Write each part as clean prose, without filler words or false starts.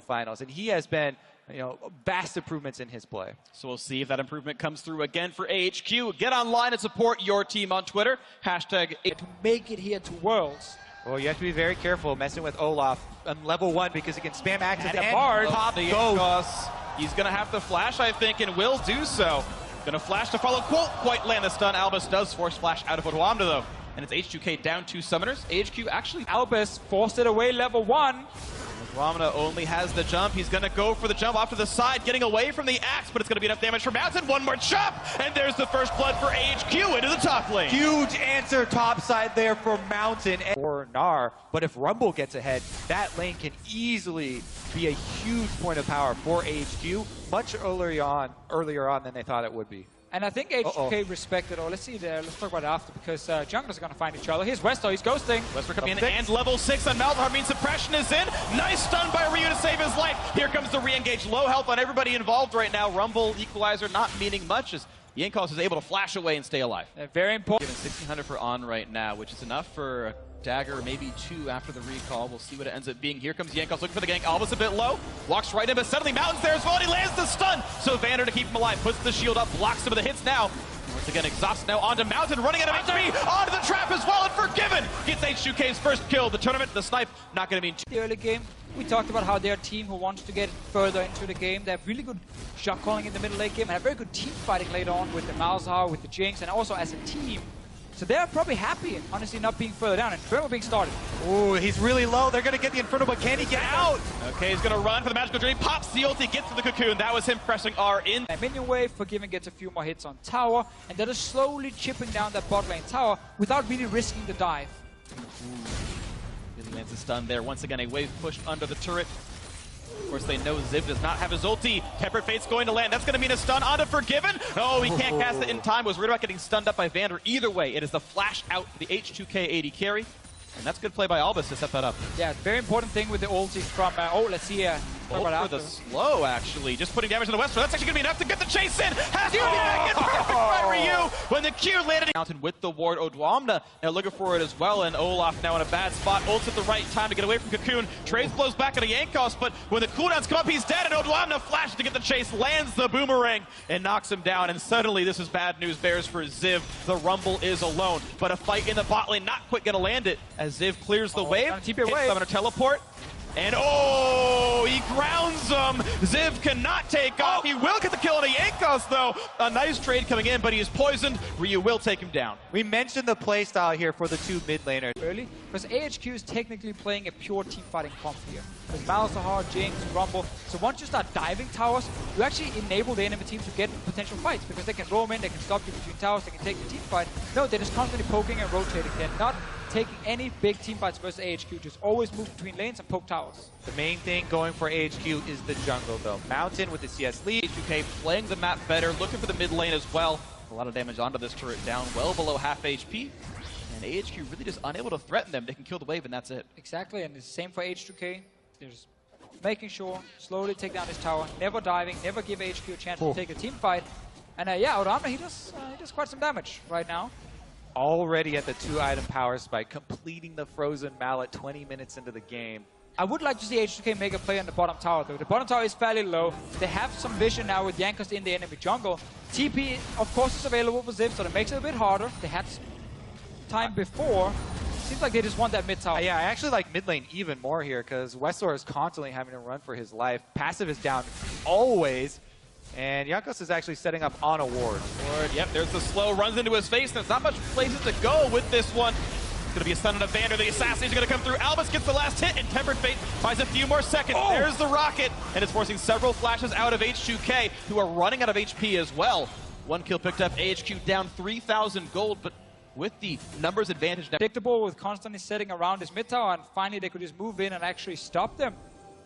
finals, and he has been, vast improvements in his play. So we'll see if that improvement comes through again for AHQ. Get online and support your team on Twitter. Hashtag to make it here to Worlds. Well, you have to be very careful messing with Olaf on level 1 because he can spam axes and Bard. pop The goes. He's going to have to flash, I think, and will do so. Going to flash to follow, quite land the stun. Albus does force flash out of Odwamda, though. And it's H2K down 2 summoners. AHQ actually... Albus forced it away level 1. Odwamda only has the jump. He's going to go for the jump off to the side, getting away from the axe, but it's going to be enough damage for Mountain. One more chop, and there's the first blood for AHQ into the top lane. Huge answer top side there for Mountain or Gnar, but if Rumble gets ahead, that lane can easily be a huge point of power for AHQ, much earlier on than they thought it would be. And I think H2K respected, or let's talk about it after, because junglers are going to find each other. Here's Westo, he's ghosting. Westo coming in, and level 6 on Malzahar means suppression is in. Nice stun by Ryu to save his life. Here comes the re-engage. Low health on everybody involved right now. Rumble equalizer not meaning much as Yankos is able to flash away and stay alive. Very important. Given 1600 for On right now, which is enough for a dagger, maybe 2 after the recall. We'll see what it ends up being. Here comes Yankos looking for the gank. Albus a bit low. Walks right in, but suddenly Mountain's there as well, and he lands the stun. So Vander to keep him alive. Puts the shield up, blocks some of the hits now. Once again, exhausted now onto Mountain, running out of HP, onto the trap as well, and Forgiven gets H2K's first kill. The tournament, the snipe, not going to mean the early game. We talked about how they're a team who wants to get further into the game. They have really good shot calling in the middle late game, and have very good team fighting later on with the Malzahar, with the Jinx, and also as a team. So they're probably happy, honestly, not being further down, and Inferno being started. Ooh, he's really low. They're going to get the Inferno, but can he get out? Okay, he's going to run for the magical journey. Pops the ulti, gets to the cocoon. That was him pressing R in. Minion wave, Forgiven gets a few more hits on tower, and they're just slowly chipping down that bot lane tower without really risking the dive. Really lands a stun there. Once again, a wave pushed under the turret. Of course, they know Ziv does not have his ulti. Tempered Fate's going to land. That's going to mean a stun onto Forgiven. Oh, he can't cast it in time. Was worried about getting stunned up by Vander. Either way, it is the flash out for the H2K-AHQ carry. And that's good play by Albus to set that up. Yeah, very important thing with the ulti from... let's see. For the slow, actually. Just putting damage on the West. That's actually going to be enough to get the chase in. Has to be back in. Perfect by Ryu. When the Q landed Mountain with the ward. Odwamda now looking for it as well. And Olaf now in a bad spot. Ults at the right time to get away from Cocoon. Trace blows back into Yankos, but when the cooldowns come up, he's dead. And Odwamda flashes to get the chase. Lands the boomerang and knocks him down. And suddenly this is bad news bears for Ziv. The Rumble is alone. But a fight in the bot lane, not quite going to land it as Ziv clears the wave. Hits Summoner Teleport. And he grounds him. Ziv cannot take off. He will get the kill on a Yankos, though. A nice trade coming in, but he is poisoned. Ryu will take him down. We mentioned the playstyle here for the 2 mid laners. Early, because AHQ is technically playing a pure team fighting comp here. With Malzahar, Jinx, Rumble. So once you start diving towers, you actually enable the enemy team to get potential fights, because they can roam in, they can stop you between towers, they can take the team fight. No, they're just constantly poking and rotating. They're not taking any big team fights versus AHQ. Just always move between lanes and poke towers. The main thing going for AHQ is the jungle, though. Mountain with the CS lead. H2K playing the map better, looking for the mid lane as well. A lot of damage onto this turret, down well below half HP. And AHQ really just unable to threaten them. They can kill the wave, and that's it. Exactly, and it's the same for H2K. They're just making sure, slowly take down this tower, never diving, never give AHQ a chance to take a team fight. And yeah, Odwamda, he does quite some damage right now. Already at the 2-item power spike, completing the Frozen Mallet 20 minutes into the game. I would like to see H2K make a play on the bottom tower, though. The bottom tower is fairly low. They have some vision now with Yankos in the enemy jungle. TP, of course, is available for Ziv, so that makes it a bit harder. They had some time before. Seems like they just want that mid tower. Yeah, I actually like mid lane even more here, because Westor is constantly having to run for his life. Passive is down always. And Yankos is actually setting up on a ward. Yep, there's the slow, runs into his face. There's not much places to go with this one. It's going to be a stun on a Vander. The assassin's going to come through. Albus gets the last hit, and Tempered Fate buys a few more seconds. There's the rocket, and it's forcing several flashes out of H2K, who are running out of HP as well. 1 kill picked up. AHQ down 3,000 gold, but with the numbers advantage now. Predictable with constantly setting around his mid tower, and finally they could just move in and actually stop them.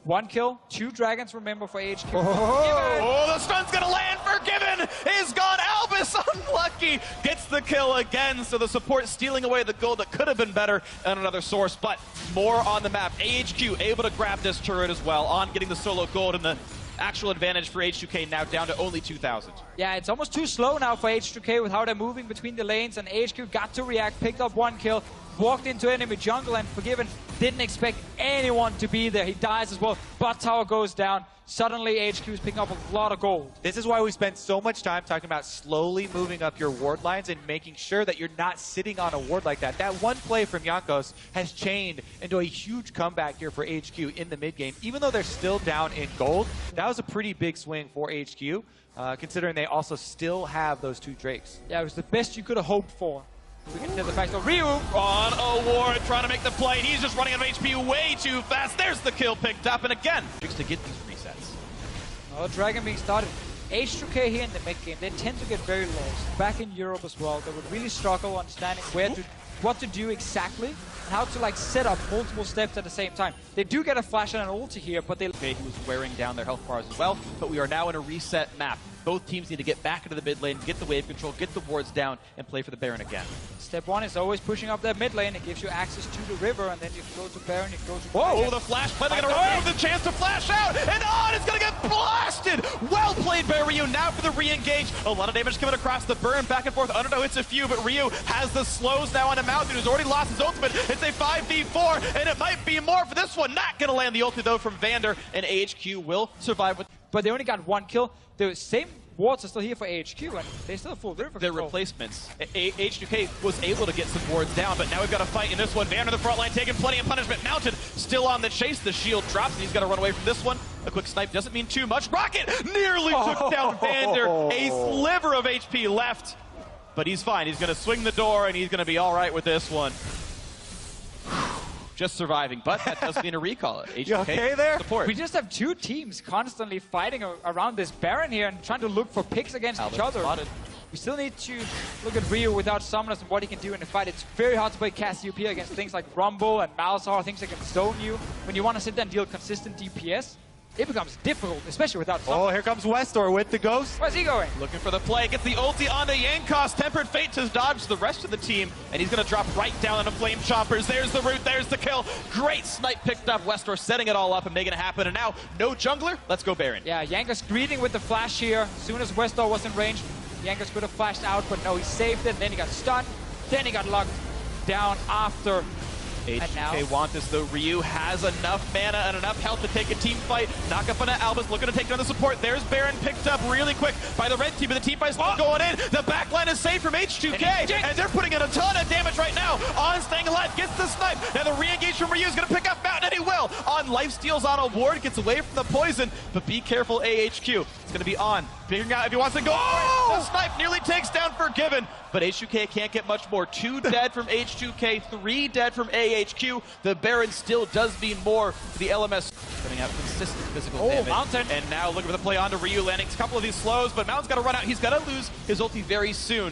1 kill, 2 dragons, remember, for AHQ. The stun's gonna land. Forgiven is gone. Albus, unlucky, gets the kill again. So the support stealing away the gold that could have been better on another source, but more on the map. AHQ able to grab this turret as well on getting the solo gold, and the actual advantage for H2K now down to only 2,000. Yeah, it's almost too slow now for H2K with how they're moving between the lanes, and AHQ got to react, picked up 1 kill. walked into enemy jungle, and Forgiven didn't expect anyone to be there. He dies as well. Bot tower goes down. Suddenly, HQ is picking up a lot of gold. This is why we spend so much time talking about slowly moving up your ward lines and making sure that you're not sitting on a ward like that. That one play from Jankos has chained into a huge comeback here for HQ in the mid game. Even though they're still down in gold, that was a pretty big swing for HQ, considering they also still have those 2 Drakes. Yeah, it was the best you could have hoped for. We get to the fact of Ryu on a ward, trying to make the play. He's just running out of HP way too fast. There's the kill picked up, and again, to get these resets. Oh, Dragon being started. H2K here in the mid game, they tend to get very lost. Back in Europe as well, they would really struggle understanding what to do exactly and how to like set up multiple steps at the same time. They do get a flash and an ulti here, but they... Okay, he was wearing down their health bars as well, but we are now in a reset map. Both teams need to get back into the mid lane, get the wave control, get the wards down, and play for the Baron again. Step 1 is always pushing up that mid lane. It gives you access to the river, and then you go to Baron, you go to... Whoa, the flash play, they're going to remove the chance to flash out, and On is going to get blasted! Well played by Ryu, now for the re-engage. A lot of damage coming across the burn, back and forth. Undertow hits a few, but Ryu has the slows now on a Mountain, who's already lost his ultimate. It's a 5v4, and it might be more for this one. Not going to land the ulti, though, from Vander, and AHQ will survive with... But they only got 1 kill. The same wards are still here for AHQ, and they still have full river their control. Replacements. H2K was able to get some wards down, but now we've got a fight in this one. Vander the front line taking plenty of punishment. Mountain still on the chase. The shield drops, and he's got to run away from this one. A quick snipe doesn't mean too much. Rocket nearly took down Vander. A sliver of HP left, but he's fine. He's going to swing the door, and he's going to be all right with this one. Just surviving, but that does mean a recall. H2K you okay there? Support. We just have 2 teams constantly fighting around this Baron here and trying to look for picks against each other. Spotted. We still need to look at Ryu without summoners and what he can do in the fight. It's very hard to play Cassiopeia against things like Rumble and Malzahar, things that can zone you. When you want to sit there and deal consistent DPS, it becomes difficult, especially without summoners. Oh, here comes Westor with the ghost. Where's he going? Looking for the play, gets the ulti onto Jankos. Tempered Fate to dodge the rest of the team, and he's going to drop right down into Flame Chompers. There's the root, there's the kill. Great snipe picked up. Westor setting it all up and making it happen, and now no jungler. Let's go Baron. Yeah, Jankos greeting with the flash here. As soon as Westor was in range, Jankos could have flashed out, but no, he saved it. And then he got stunned. Then he got locked down after. H2K want this though. Ryu has enough mana and enough health to take a team fight. Knock up on Albus, looking to take down the support. There's Baron picked up really quick by the red team, but the team fight's still going in. The backline is safe from H2K, and they're putting in a ton of damage right now. On staying alive, gets the snipe. Now the re-engage from Ryu is going to pick up Mountain, and he will. On lifesteals on a ward, gets away from the poison, but be careful AHQ. It's going to be On, figuring out if he wants to go for it. The snipe nearly takes down Forgiven, but H2K can't get much more. 2 dead from H2K, 3 dead from AHQ. The Baron still does mean more to the LMS. Putting out consistent physical damage. Mountain. And now looking for the play onto Ryu, landing a couple of these slows, but Mountain's got to run out. He's going to lose his ulti very soon.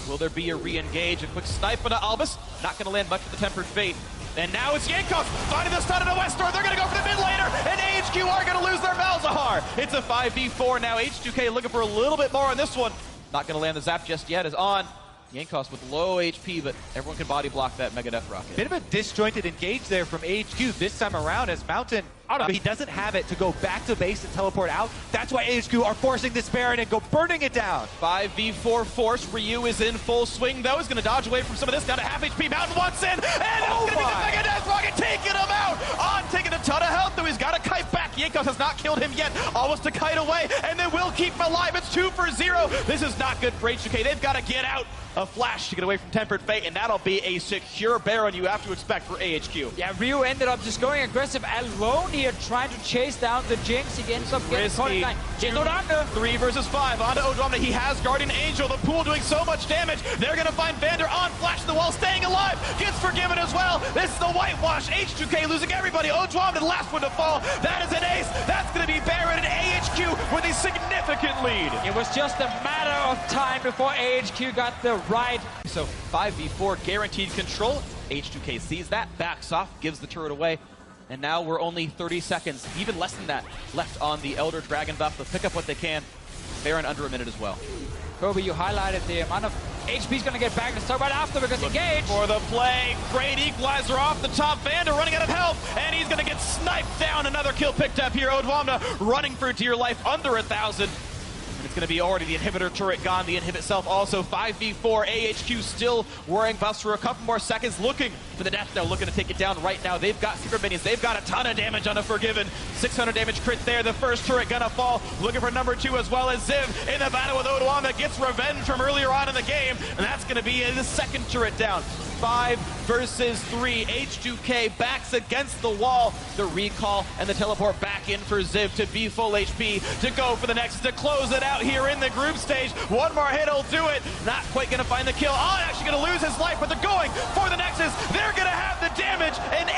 Will there be a re-engage? A quick snipe onto Albus. Not going to land much with the Tempered Fate. And now it's Jankos finding the stun into Westor. They're going to go for the mid laner, and AHQ are going to lose their Malzahar. It's a 5v4 now. H2K looking for a little bit more on this one. Not going to land the zap just yet. Is On. Jankos with low HP, but everyone can body block that Mega Death Rocket. Bit of a disjointed engage there from AHQ this time around as Mountain, he doesn't have it to go back to base and teleport out. That's why AHQ are forcing this Baron and go burning it down. 5v4 force. Ryu is in full swing, though. He's going to dodge away from some of this, down to half HP. Mountain wants in, and it's going to be the Mega Death Rocket taking him out. On taking a ton of health, though. He's got a kite back. Jankos has not killed him yet. Almost a kite away, and they will keep him alive. It's 2 for 0. This is not good for H2K. They've got to get out. A flash to get away from Tempered Fate, and that'll be a secure Baron you have to expect for AHQ. Yeah, Ryu ended up just going aggressive alone here, trying to chase down the Jinx. He ends up getting caught in time. 3 versus 5 onto Odwamna. He has Guardian Angel. The pool doing so much damage. They're going to find Vander On, flash the wall, staying alive. Gets Forgiven as well. This is the whitewash. H2K losing everybody. Odwamna, the last one to fall. That is an ace. That's going to be Baron and AHQ with a significant lead. It was just a matter of time before AHQ got the right. So 5v4 guaranteed control. H2K sees that, backs off, gives the turret away. And now we're only 30 seconds, even less than that, left on the Elder Dragon buff. They'll pick up what they can. Baron under a minute as well. Kobe, you highlighted the amount of HP's going to get back. Let's start right after because engage. For the play, great equalizer off the top. Vander running out of health, and he's going to get sniped down. Another kill picked up here. Odwamna running for dear life, under 1,000. It's going to be already the inhibitor turret gone, the inhibit self also. 5v4, AHQ still worrying buffs for a couple more seconds, looking for the death, though, looking to take it down right now. They've got secret minions, they've got a ton of damage on a Forgiven. 600 damage crit there, the first turret gonna fall. Looking for number 2 as well as Ziv in the battle with Odwam that gets revenge from earlier on in the game, and that's gonna be the second turret down. 5 versus 3. H2K backs against the wall. The recall and the teleport back in for Ziv to be full HP, to go for the Nexus, to close it out here in the group stage. One more hit will do it. Not quite going to find the kill. Oh, actually going to lose his life, but they're going for the Nexus. They're going to have the damage. And